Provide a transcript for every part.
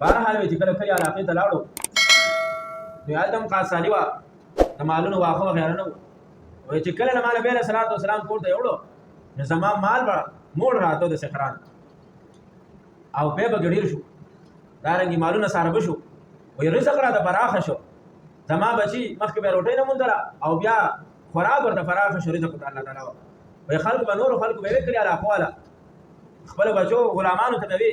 بهرحال وی چې کله کلی علاقې ته لاړو نو هلته هم قاصالي وه د مالونو واښه وغیره نه وو وایي چې کله ما نبي علیه صلات وسلام کور ته یوړو نو زما مال به موړ راته د سخران او بیا به ګډیر شو دارنګې مالونه ساربه شو وایي رزق راته پراخه شو زما بچي مخکې به روټۍ نه موندله او بیا خوراک ورته پراخه شو رزق ورته الله تعالی وایي خلکو به نورو خلکو به یې کړي علاقه والا خپلو بچو غلامانو ته به وي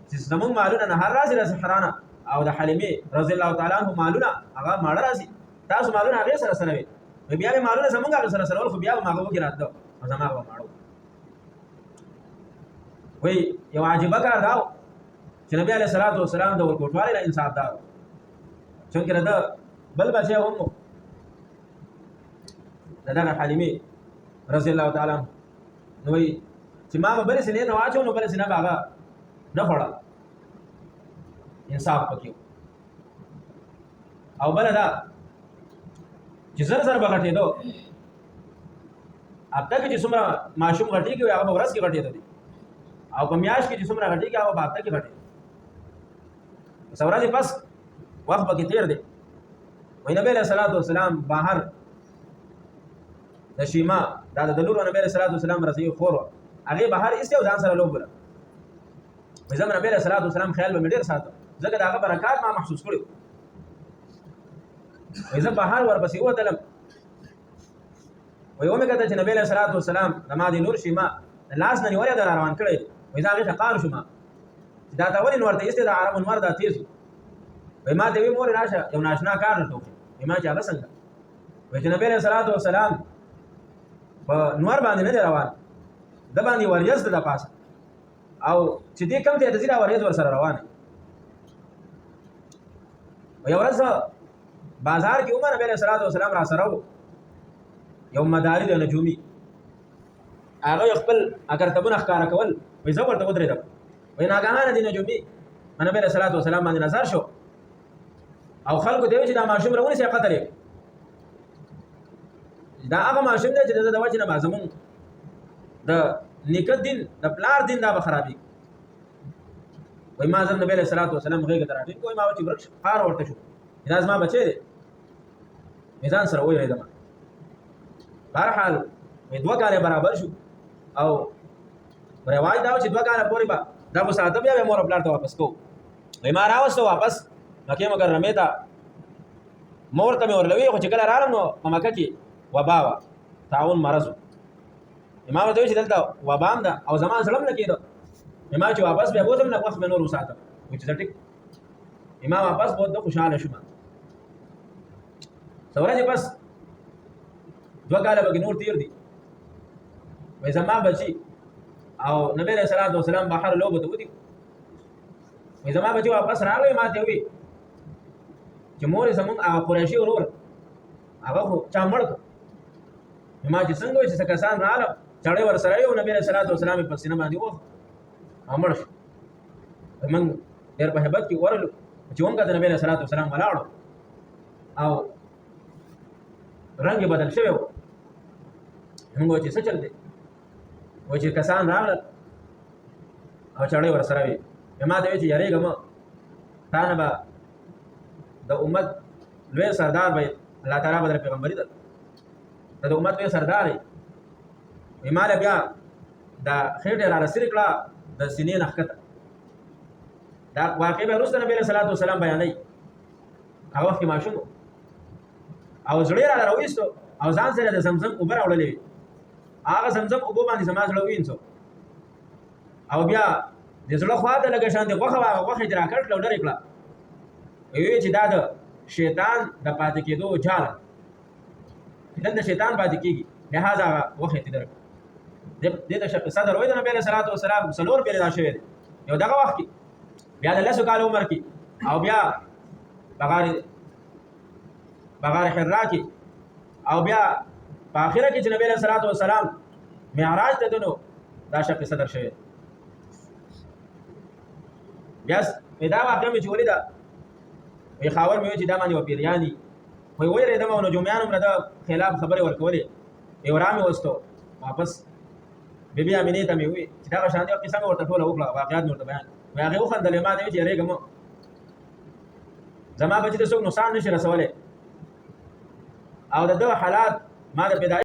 چې زمونږ مالونه نه هر راځي له سحرانه او د حلیمې رضی الله تعالی عنه مالونه هغه ماړه راځي تاسو مالونه هغې سره سره وي بیا به مالونه زمونږ هغې سره سره ول خو بیا به هغه وکې راته او زما به ماړه وایي یو عجیبه کار دا و چې نبي علیه صلات وسلام د ورکوټوالي نه انصاف دا و چونکې د ده بل بچی هم و د دغه حلیمې رضی الله تعالی عنه نو وایي چې ما به بلې سینې ته واچو نو بلې سینه به هغه نه خوړه انصاف پکې او بله دا چې زر زر به غټېدو هفته کې چې څومره ماشوم غټېږي هغه به ورځ کې غټېده دي او په میاشت کې چې څومره غټېږي هغه به هفته کې غټېږي څه ورځې پس وخت پکې تېر دی وایي نبی علیه صلات وسلام بهر د شیما دا د لور نبی علیه صلات وسلام رضی خور وه هغې بهر ایستې او ځان سره لوبله وایي زه نبی علیه صلات وسلام خیال به مې ډېر ساته ځکه د هغه برکات ما محسوس کړي وایي زه بهر ورپسې ووتلم وایي ومې کته چې نبی علیه صلات وسلام زما د لور شیما د لاس نه نیولې ده را روان کړی وایي زه هغې ته قار شوم چې دا ته ولې نور ته ایستې د عربو نور دا تېز وایي ما ته وایي مورې راشه یو ناشنا کار درته وکړي وایي ما چې هغه څنګه وایي چې نبی علیه صلات وسلام په نور باندې نه دی روان د باندې وریځ ده د پاسه او چې دې کم ځای ته ځي دا وریځ ورسره روان دی یو ورځ بازار کې عمر نبی علیه صلات وسلام را سره و یو مداري د نجومي هغه خپل اکرتبونه ښکاره کول وایي زه ورته ودرېدم وایي ناګهانه د نجومي نبی علیه صلات وسلام باندې نظر شو او خلکو ته وایي چې دا ماشوم راونیسئ قتل یې دا هغه ماشوم دی چې د وجې نه به زمونږ د نیکه دین د پلار دین دا به خرابېږي وایي ما زر نبی علیه صلات وسلام غېږه ته راټینګ وایي ما به چې ورک شو خار ورته شو دا زما بچی دی مې ځان سره وویرېدم بهرحال مې 2 کاله برابر شو او رواج دا و چې 2 کاله پورې به دا به ساته بیا به مور پلار ته واپس کوو وایي ما راوسته واپس مکې مکرمې ته مور ته مې ورلوي خو چې کله رالم نو په مکه کې وبا وه طاعون مرض و ما ورته وایي چې دلته وبا هم ده او زما زړه هم نه کېده ما چې واپس بیا بوتم نه وخت مې نور وساتم وایي چې زه ټیک ما واپس بوت خوشحاله شوم څه ورځې پس 2 کاله پکې نور تېر دي وایي زما بچي او نبی علیه صلات وسلام بهر لوبو ته ودي وایي زما بچي واپس راغلی ما ته وایي چې مور یې زمونږ هغه قریشي ورور هغه خو چا مړ کړو ما چې څنګه وایي چې څه کسان راغله سړی ورسره یو نبی علیه صلات وسلام یې په سینه باندې ووهه او مړ شو موږ ډېر په هیبت کې ورغلو چې ومکته نبی علیه صلات وسلام ولاړو او رنګ یې بدل شوی و موږ وایو چې څه چل دی وایي چې کسان راغلل او چړی ورسره وي ما ته وایي چې یارېږه مه تا نه به د امت لوی سردار به الله تعالی به در پیغمبري ده ته د امت لوی سردار یې وایي ما له بیا دا خېټې را رسېرې کړه د سینې نه ښکته دا واقع به وروسته نبی علیه صلات وسلام بیانوي هغه وخت کې ماشوم و او زړه یې را راویستو او ځان سره د زمزم اوبه راوړلې وې هغه زمزم اوبو باندې زما زړه ووینځو او بیا د زړه خوا ته لږه شانتې غوښه وه هغه غوښه یې ترې راکړ کړه او لرې کړه ویې چې دا د شیطان د پاتې کېدو جاله چې دلته شیطان پاتې کېږي لهذا هغه غوښه یې ترې درکړه دې ته شق صدر وایي د نبي علیه صلات وسلام 4 پیرې دا شوی دی یو دغه وخت کې بیا د 10 کال عمر کې او بیا بغار حرا کې او بیا په آخره کې چې نبی علیه صلات وسلام معراج ته تلو دا شق صدر شوی بیا دا واقع مې چې ولیده وایي خاور مې وایي چې دا باندې یوه پیریاني وایي ویرېدم او نجومیان هم د خلاف خبرې ورکولې یو را مې وستو واپس بیبي امینې ته مې وویل چې دغه شانتې وخت څنګه ورته ټوله وکړه واقعات مې ورته بیان وایي هغې وخندلې ما ته وایي چې یارېږه مه زما بچی ته څوک نقصان نشي رسولی او د ده حالات ما د پیدایښت